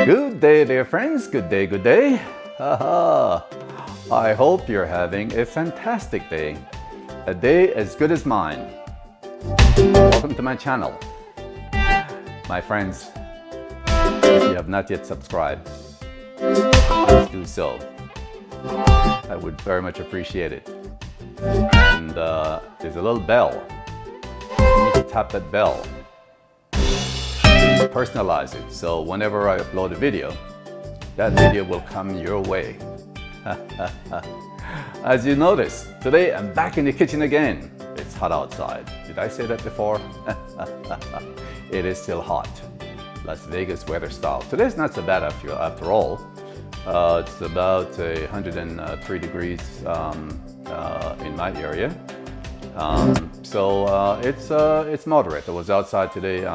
Good day, dear friends. Good day, good day. I hope you're having a fantastic day. A day as good as mine. Welcome to my channel. My friends, if you have not yet subscribed, please do so. I would very much appreciate it. And there's a little bell. You need to tap that bell. Personalize it, so whenever I upload a video, that video will come your way. As you notice, today I'm back in the kitchen again. It's hot outside. Did I say that before? It is still hot. Las Vegas weather style. Today's not so bad after all. It's about 103 degrees in my area. So it's moderate. I was outside today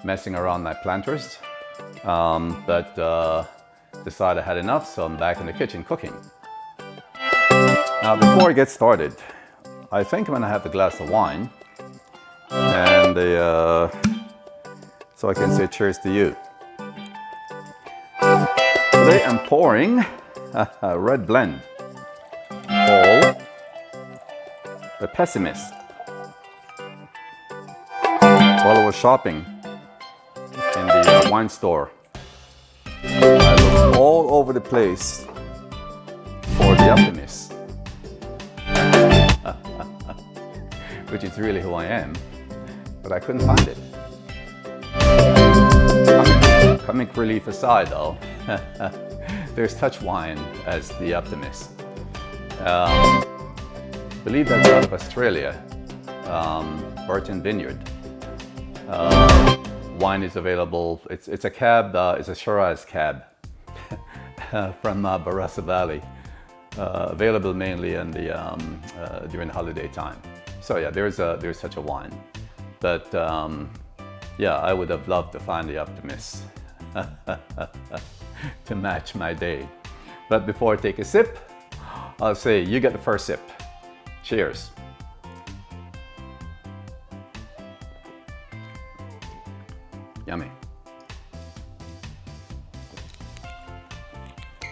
messing around my planters, but decided I had enough, so I'm back in the kitchen cooking. Now, before I get started, I think I'm gonna have a glass of wine, and so I can say cheers to you. Today I'm pouring a red blend called the Pessimist. While I was shopping in the wine store, I looked all over the place for the Optimist, which is really who I am, but I couldn't find it. Comic relief aside though, there's such wine as the Optimist. I believe that's out of Australia, Burton Vineyard. Wine is available. It's a cab. It's a Shiraz cab from Barossa Valley. Available mainly in the during the holiday time. So yeah, there's such a wine. But yeah, I would have loved to find the Optimist to match my day. But before I take a sip, I'll say you get the first sip. Cheers. Yummy.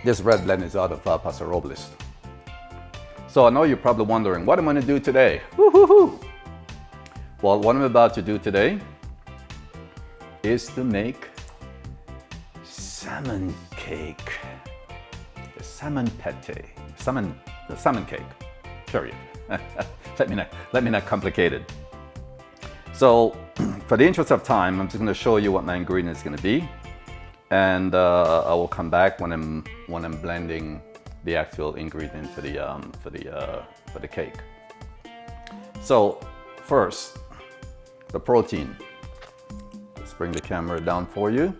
This red blend is out of Paso Robles. So I know you're probably wondering, what am I going to do today? Woo-hoo-hoo. Well, what I'm about to do today is to make salmon cake. The salmon pate. The salmon cake. Period. Let me not complicate it. So, for the interest of time, I'm just going to show you what my ingredients are going to be, and I will come back when I'm blending the actual ingredient for the cake. So, first, the protein. Let's bring the camera down for you.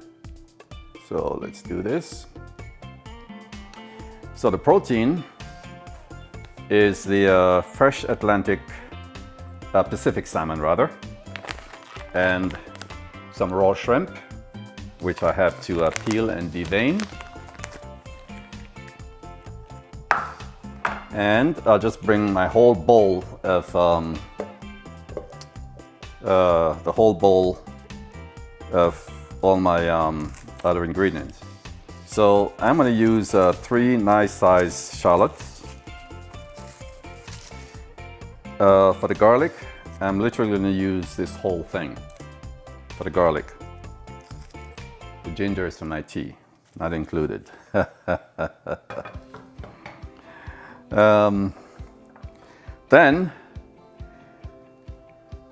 So let's do this. So the protein is the fresh Pacific salmon rather, and some raw shrimp, which I have to peel and devein. And I'll just bring my whole bowl of all my other ingredients. So I'm going to use 3 nice sized shallots. For the garlic, I'm literally going to use this whole thing for the garlic. The ginger is for my tea, not included. Then,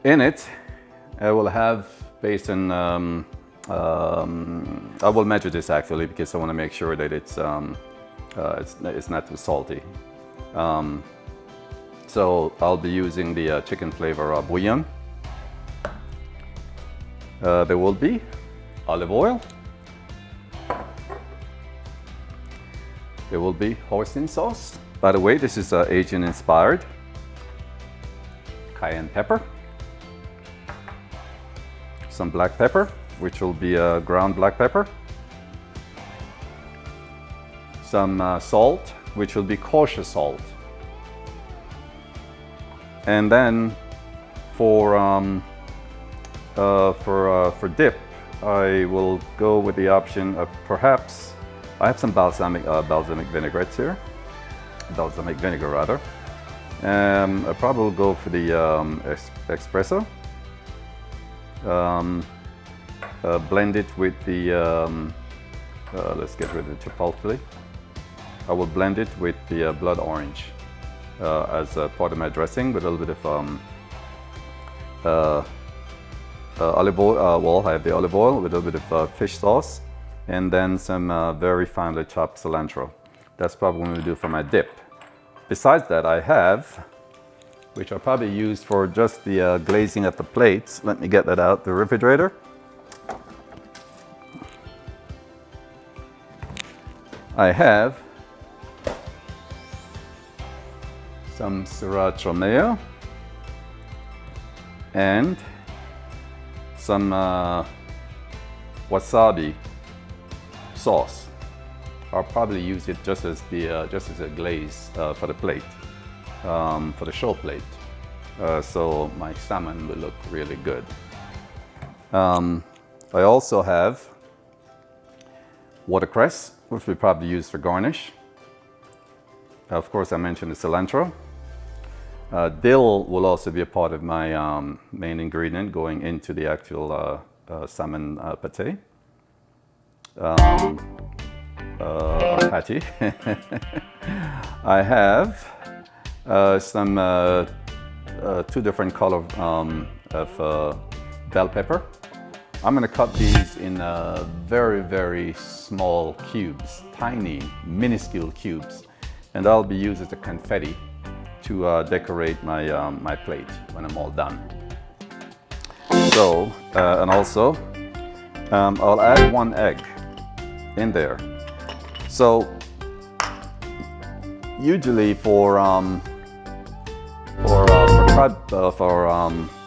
in it, I will have, based on, I will measure this actually because I want to make sure that it's not too salty. So I'll be using the chicken flavor bouillon. There will be olive oil. There will be hoisin sauce. By the way, this is Asian inspired. Cayenne pepper. Some black pepper, which will be ground black pepper. Some salt, which will be kosher salt. And then for dip, I will go with the option of perhaps, I have some balsamic vinaigrettes here, balsamic vinegar rather. I probably will go for the espresso. Blend it with the, let's get rid of the chipotle. I will blend it with the blood orange as part of my dressing with a little bit of olive oil. Well, I have the olive oil with a little bit of fish sauce, and then some very finely chopped cilantro. That's probably what I'm going to do for my dip. Besides that, I have, which I'll probably use for just the glazing of the plates. Let me get that out the refrigerator. I have some sriracha mayo and some wasabi sauce. I'll probably use it just as a glaze for the plate, for the show plate, so my salmon will look really good. I also have watercress, which we probably use for garnish. Of course, I mentioned the cilantro. Dill will also be a part of my main ingredient going into the actual salmon pate. Patty. I have some 2 different colors of bell pepper. I'm going to cut these in very, very small cubes, tiny, minuscule cubes, and I'll be used as a confetti to decorate my plate when I'm all done. So, and also, I'll add 1 egg in there. So, usually for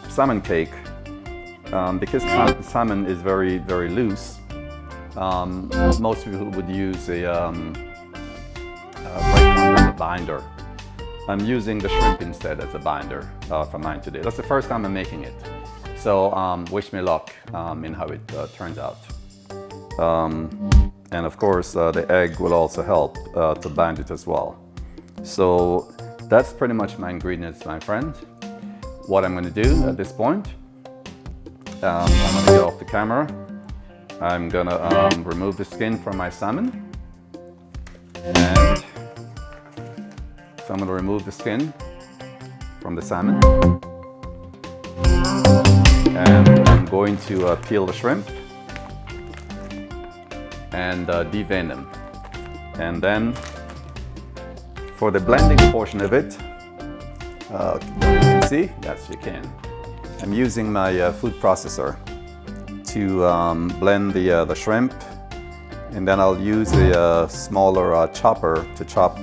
salmon cake, because salmon is very, very loose, most people would use a breadcrumb as a binder. I'm using the shrimp instead as a binder for mine today. That's the first time I'm making it. So wish me luck in how it turns out. And of course, the egg will also help to bind it as well. So that's pretty much my ingredients, my friend. What I'm going to do at this point, I'm going to get off the camera. I'm going to remove the skin from my salmon. And so I'm going to remove the skin from the salmon. And I'm going to peel the shrimp and devein them. And then for the blending portion of it, you can see, yes you can, I'm using my food processor to blend the shrimp, and then I'll use a smaller chopper to chop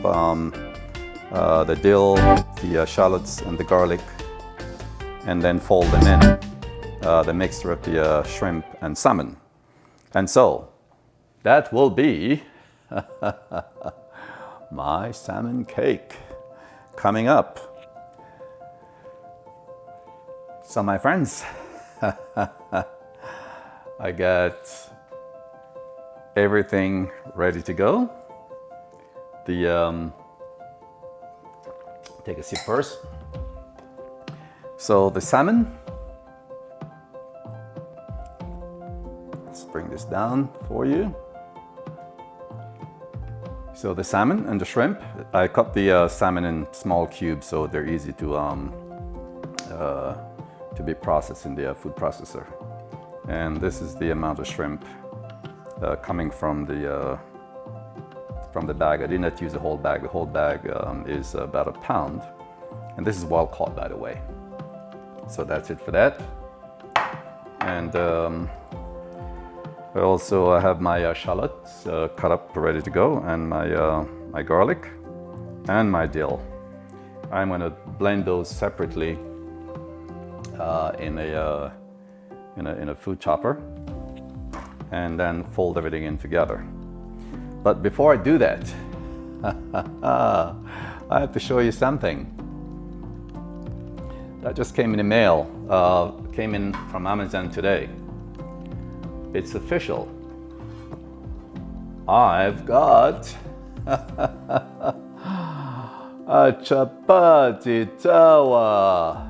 the dill, the shallots and the garlic, and then fold them in, the mixture of the shrimp and salmon. And so that will be my salmon cake coming up. So my friends, I got everything ready to go. Take a sip first. So the salmon, let's bring this down for you. So the salmon and the shrimp, I cut the salmon in small cubes so they're easy to be processed in the food processor. And this is the amount of shrimp coming from the bag. I did not use the whole bag. The whole bag is about 1 pound, and this is wild caught, by the way. So that's it for that. And I also have my shallots cut up, ready to go, and my garlic and my dill. I'm going to blend those separately in a food chopper, and then fold everything in together. But before I do that, I have to show you something that just came in the mail, came in from Amazon today. it's official. I've got a chapati tawa.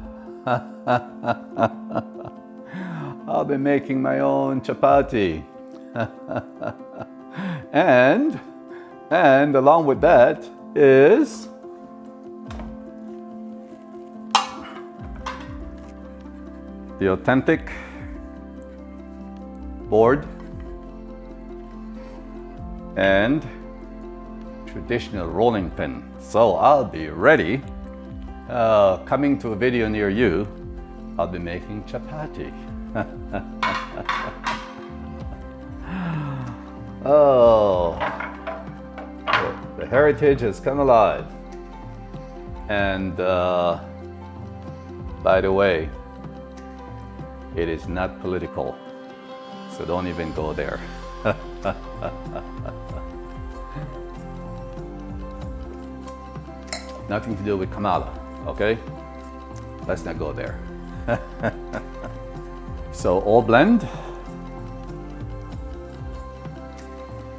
I'll be making my own chapati. and along with that is the authentic board and traditional rolling pin. So I'll be ready. Coming to a video near you, I'll be making chapati. Oh, the heritage has come alive. And by the way, it is not political, so don't even go there. Nothing to do with Kamala, okay? Let's not go there. So all blend,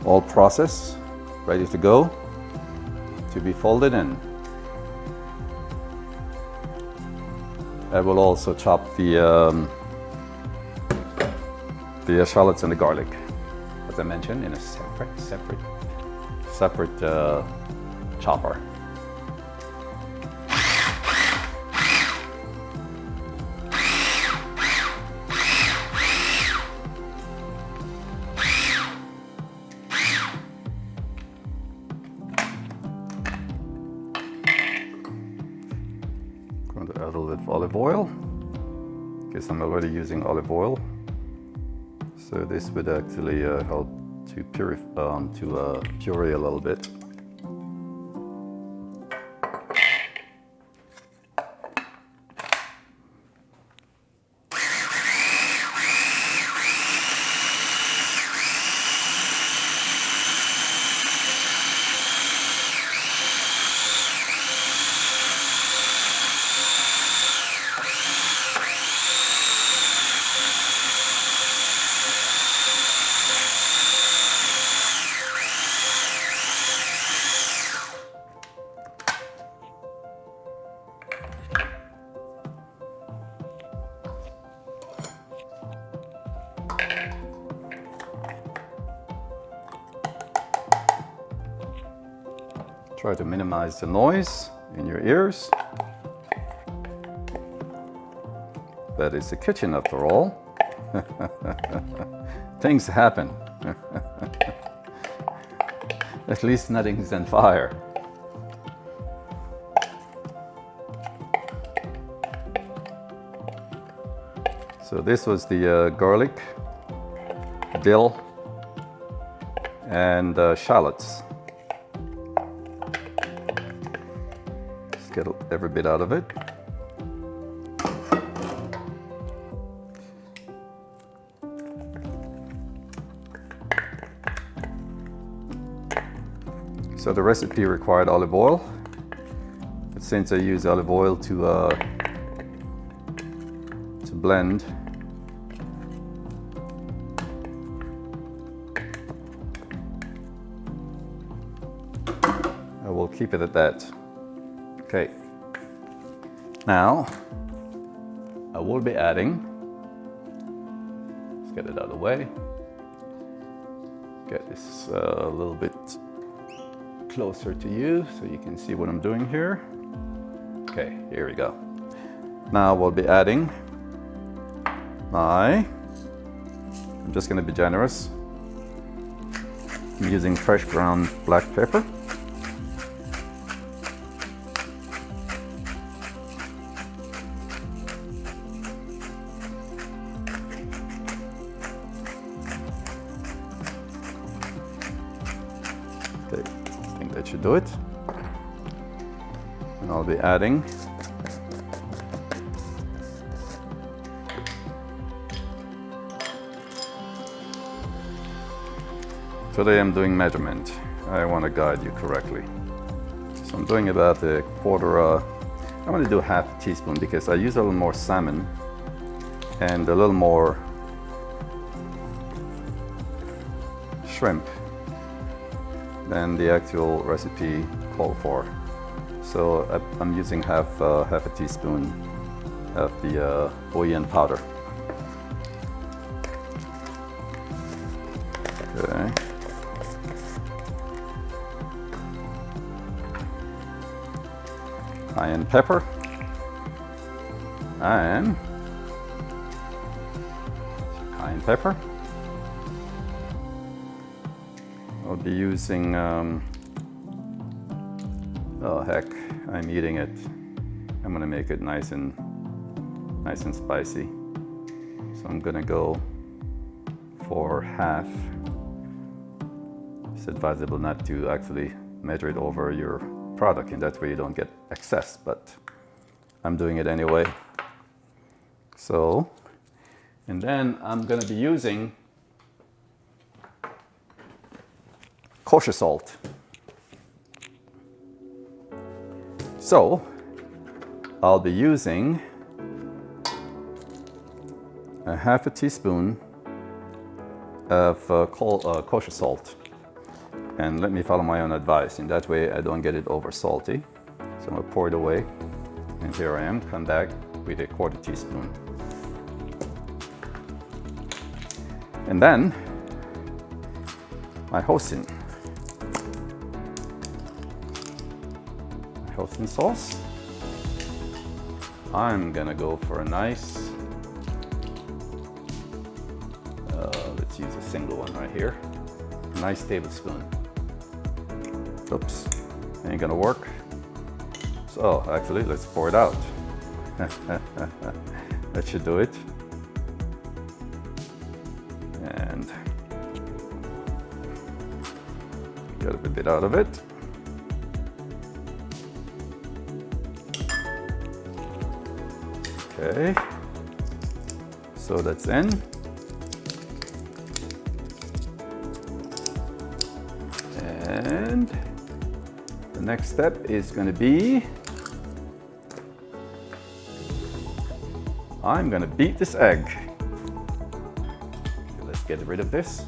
all process, ready to go, to be folded in. I will also chop the shallots and the garlic, as I mentioned, in a separate chopper. Going to add a little bit of olive oil, because I'm already using olive oil. So this would actually help to puree a little bit. Try to minimize the noise in your ears. That is the kitchen after all. Things happen. At least nothing's on fire. So this was the garlic, dill, and shallots. Get every bit out of it. So the recipe required olive oil, but since I use olive oil to blend, I will keep it at that. Okay, now I will be adding, let's get it out of the way, get this a little bit closer to you so you can see what I'm doing here. Okay, here we go. Now we'll be adding I'm just going to be generous, I'm using fresh ground black pepper. Okay, I think that should do it. And I'll be adding today I'm doing measurement. I want to guide you correctly. So I'm doing about a quarter, I'm going to do half a teaspoon because I use a little more salmon and a little more shrimp than the actual recipe called for. So I'm using half a teaspoon of the bouillon powder. Okay. Cayenne pepper and cayenne pepper. I'll be using, oh heck, I'm eating it. I'm gonna make it nice and spicy. So I'm gonna go for half. It's advisable not to actually measure it over your product, and that way you don't get excess, but I'm doing it anyway. So, and then I'm gonna be using kosher salt. So, I'll be using a half a teaspoon of kosher salt. And let me follow my own advice, and that way I don't get it over salty. So I'm gonna pour it away, and here I am, come back with a quarter teaspoon. And then my hoisin sauce. I'm gonna go for a nice, let's use a single one right here, a nice tablespoon. Oops, ain't gonna work. So actually, let's pour it out. That should do it. And get a bit out of it. Okay, so that's in. And the next step is going to be, I'm going to beat this egg. Okay, let's get rid of this.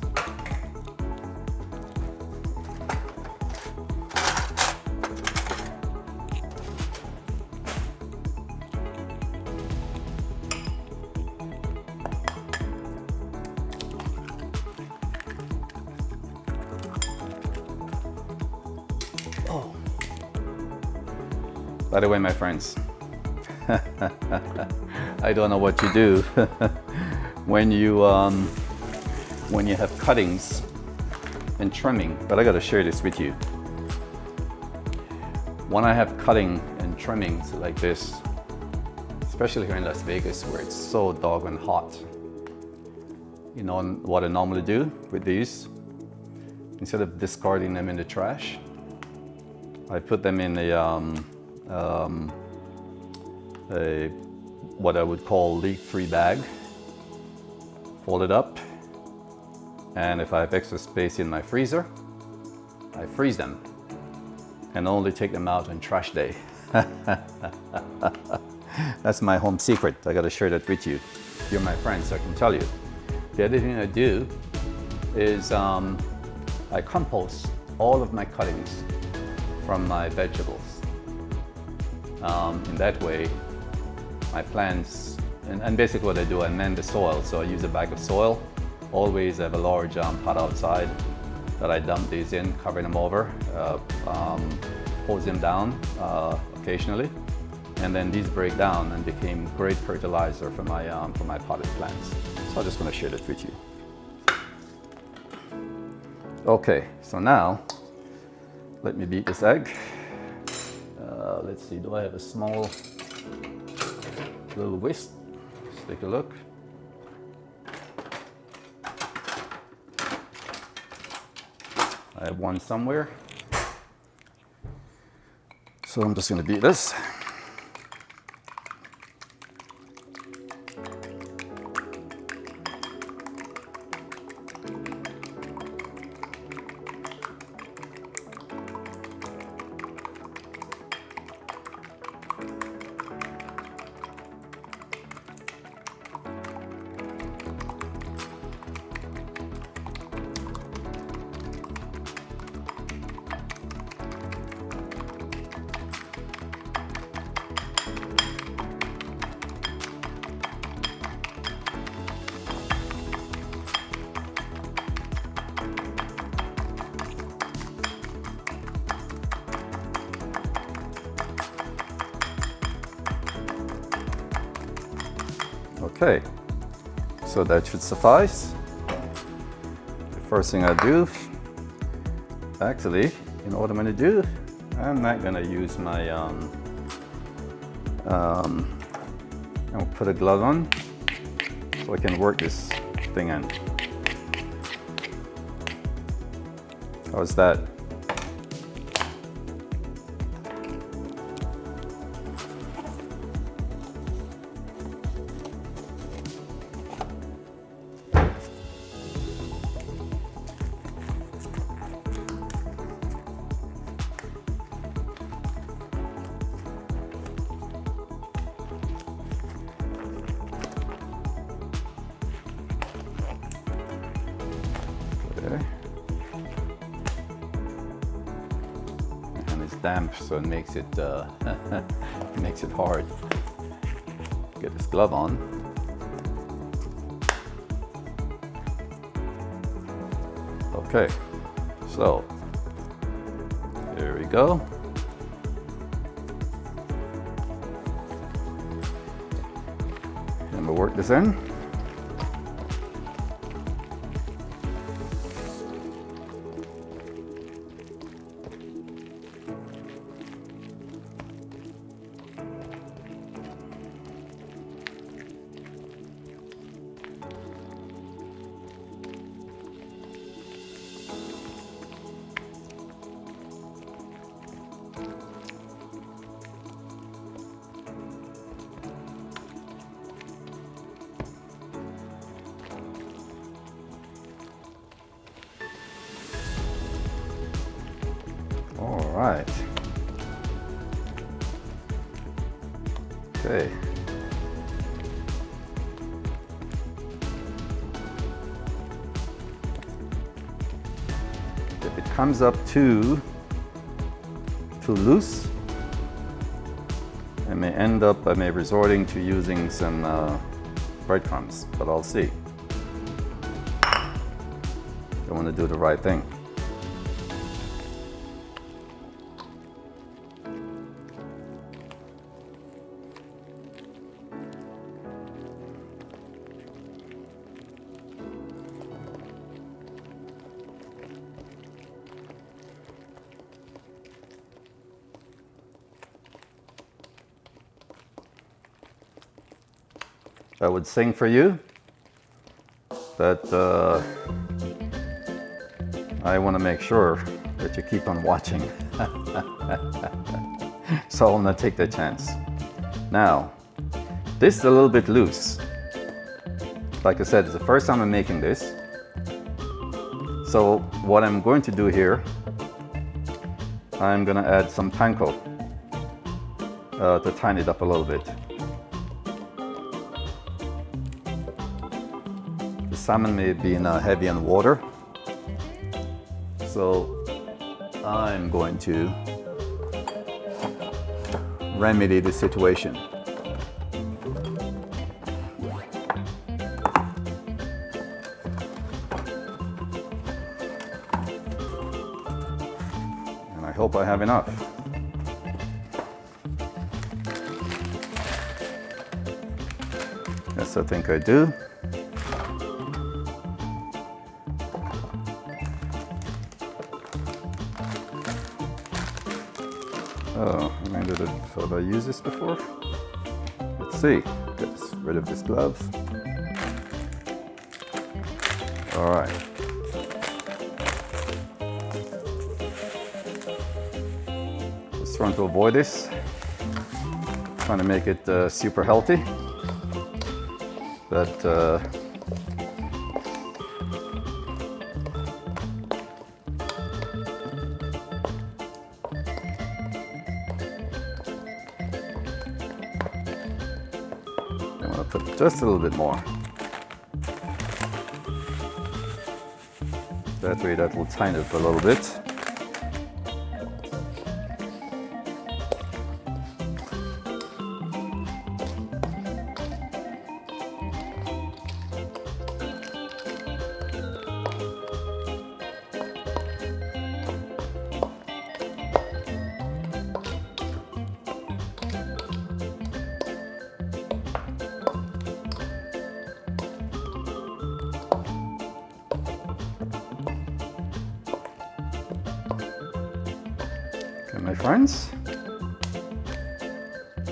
Oh. By the way, my friends, I don't know what you do when you have cuttings and trimming, but I got to share this with you. When I have cutting and trimmings like this, especially here in Las Vegas where it's so doggone hot, you know what I normally do with these? Instead of discarding them in the trash, I put them in a what I would call leak-free bag, fold it up, and if I have extra space in my freezer, I freeze them and only take them out on trash day. That's my home secret. I gotta share that with you. You're my friend, so I can tell you. The other thing I do is I compost all of my cuttings from my vegetables. In that way, my plants, and basically what I do, I mend the soil. So I use a bag of soil. Always have a large pot outside that I dump these in, cover them over, hose them down occasionally, and then these break down and became great fertilizer for my potted plants. So I'm just going to share that with you. Okay, so now let me beat this egg. Let's see, do I have a small little whisk? Let's take a look. I have one somewhere. So I'm just going to beat this. Okay, so that should suffice. The first thing I do, actually, you know what I'm going to do? I'm not going to use my, I'll put a glove on so I can work this thing in. How's that? Okay. And it's damp, so it makes it makes it hard. Get this glove on. Okay, so there we go. And we'll work this in. All right. Okay. If it comes up too loose, I may resorting to using some breadcrumbs, but I'll see. I want to do the right thing. I would sing for you that I want to make sure that you keep on watching. So I'm going to take that chance. Now, this is a little bit loose. Like I said, it's the first time I'm making this. So what I'm going to do here, I'm going to add some panko to tighten it up a little bit. The salmon may be heavy in water, so I'm going to remedy the situation. And I hope I have enough. Yes, I think I do. Oh, have I used this before? Let's see. Get rid of this glove. All right. Just trying to avoid this. Trying to make it super healthy. But put just a little bit more. That way that will tighten it a little bit. Okay, my friends.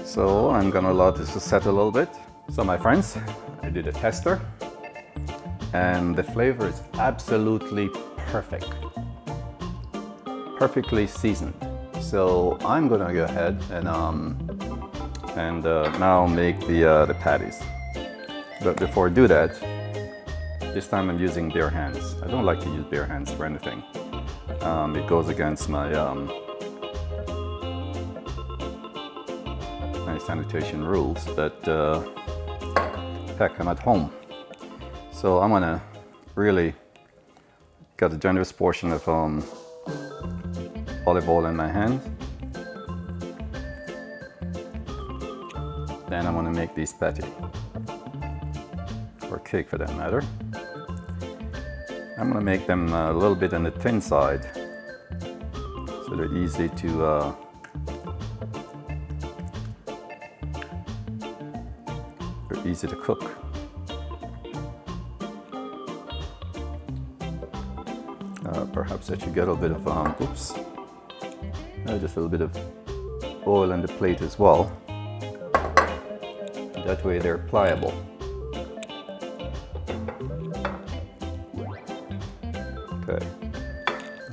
So I'm gonna allow this to set a little bit. So my friends, I did a tester and the flavor is absolutely perfect. Perfectly seasoned. So I'm gonna go ahead and now make the patties. But before I do that, this time I'm using bare hands. I don't like to use bare hands for anything. It goes against my sanitation rules, but heck, I'm at home. So I'm gonna really got a generous portion of olive oil in my hand. Then I'm gonna make these patty, or cake for that matter. I'm gonna make them a little bit on the thin side, so they're easy to cook. Perhaps I should get a little bit of just a little bit of oil on the plate as well. That way they're pliable. Okay,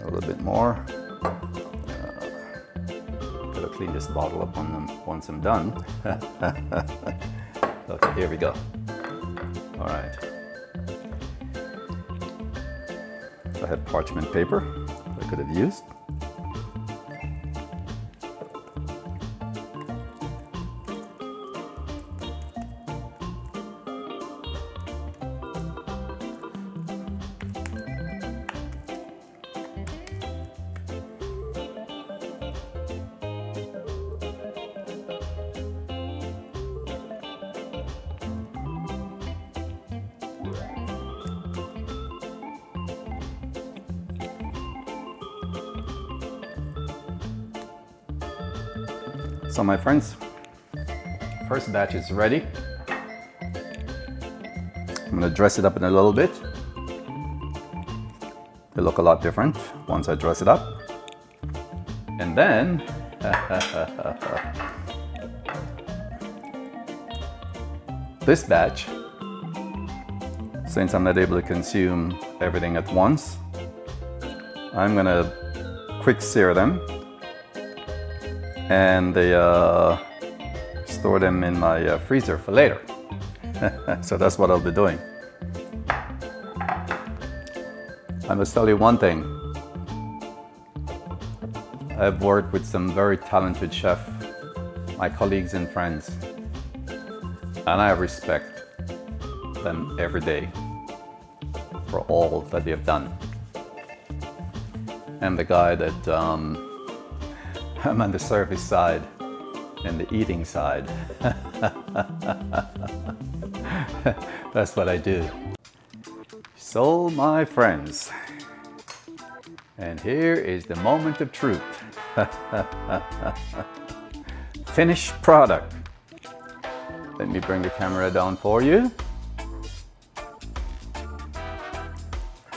a little bit more. Gotta clean this bottle up on them once I'm done. Okay, here we go. All right. I had parchment paper I could have used. So my friends, first batch is ready. I'm gonna dress it up in a little bit. They look a lot different once I dress it up. And then, this batch, since I'm not able to consume everything at once, I'm gonna quick sear them and they store them in my freezer for later. So that's what I'll be doing. I must tell you one thing. I've worked with some very talented chefs, my colleagues and friends, and I respect them every day for all that they have done. I'm the guy that I'm on the service side and the eating side. That's what I do. So my friends, and here is the moment of truth. Finished product. Let me bring the camera down for you.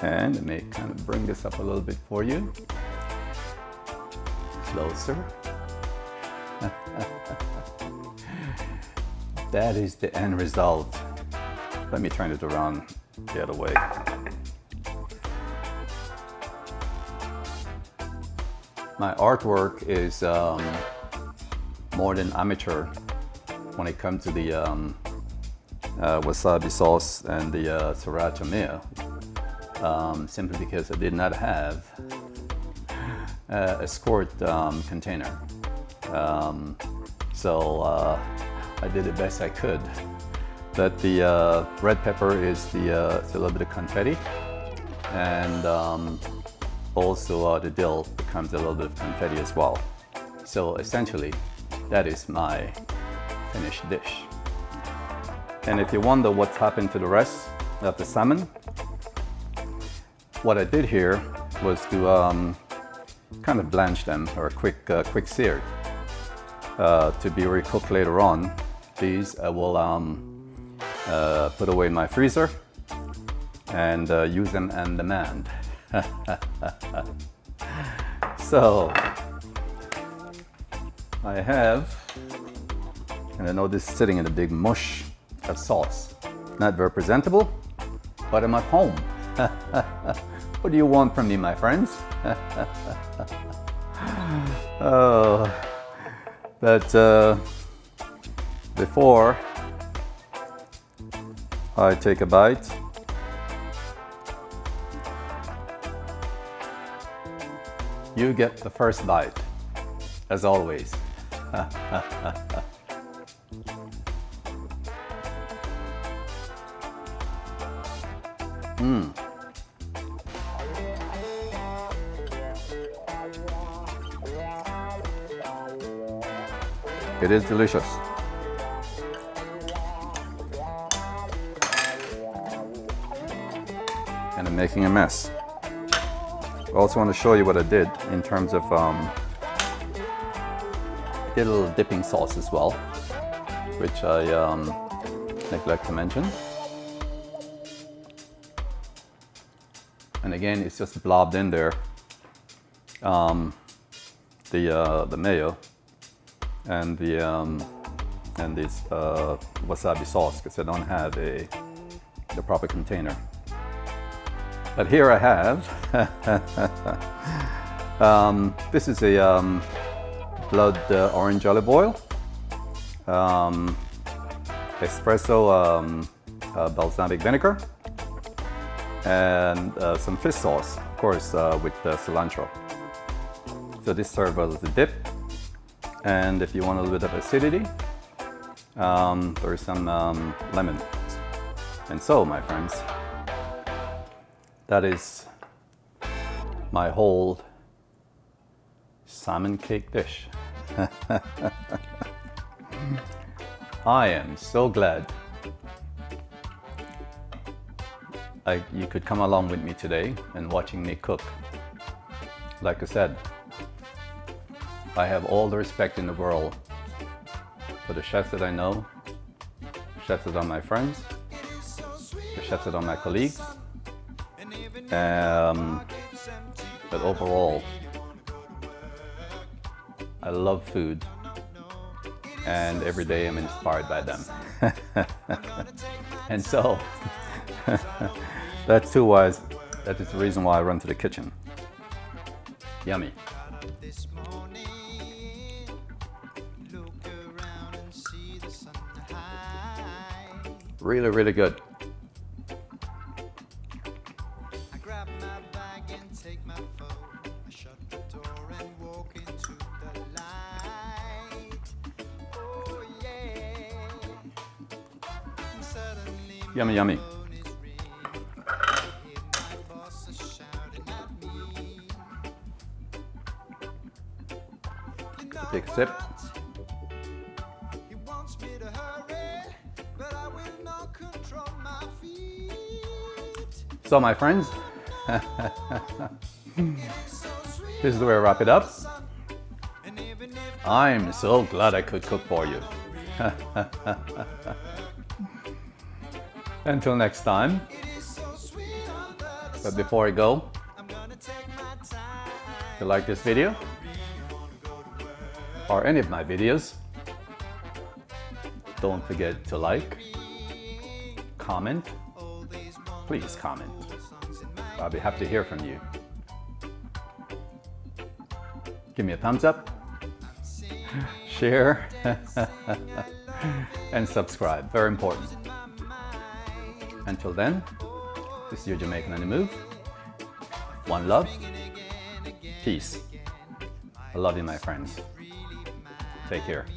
And let me kind of bring this up a little bit for you. Closer. That is the end result. Let me turn it around the other way. My artwork is more than amateur when it comes to the wasabi sauce and the sriracha mayo, simply because I did not have a squirt container. So I did the best I could. But the red pepper is it's a little bit of confetti, and also the dill becomes a little bit of confetti as well. So essentially, that is my finished dish. And if you wonder what's happened to the rest of the salmon, what I did here was to kind of blanch them, or quick seared, to be recooked later on. These I will put away in my freezer and use them on demand. So I have, and I know this is sitting in a big mush of sauce. Not very presentable, but I'm at home. What do you want from me, my friends? Oh, but before I take a bite, you get the first bite, as always. It is delicious. And I'm making a mess. I also want to show you what I did in terms of did a little dipping sauce as well, which I neglect to mention. And again, it's just blobbed in there, the mayo and this wasabi sauce, because I don't have the proper container. But here I have this is a blood orange olive oil, espresso balsamic vinegar, and some fish sauce, of course, with cilantro. So this serves as a dip, and if you want a little bit of acidity, there's some lemon. And so, my friends, that is my whole salmon cake dish. I am so glad you could come along with me today and watching me cook. Like I said, I have all the respect in the world for the chefs that I know, the chefs that are my friends, the chefs that are my colleagues. But overall, I love food, and every day I'm inspired by them. And so, that is the reason why I run to the kitchen. Yummy. Really, really good. Yummy, yummy. Take a sip. So, my friends, this is where I wrap it up. I'm so glad I could cook for you. Until next time. But before I go, if you like this video or any of my videos, don't forget to like, comment. Please comment. I'll be happy to hear from you. Give me a thumbs up, share, and subscribe. Very important. Until then, this is your Jamaican on the Move. One love, peace. I love you, my friends. Take care.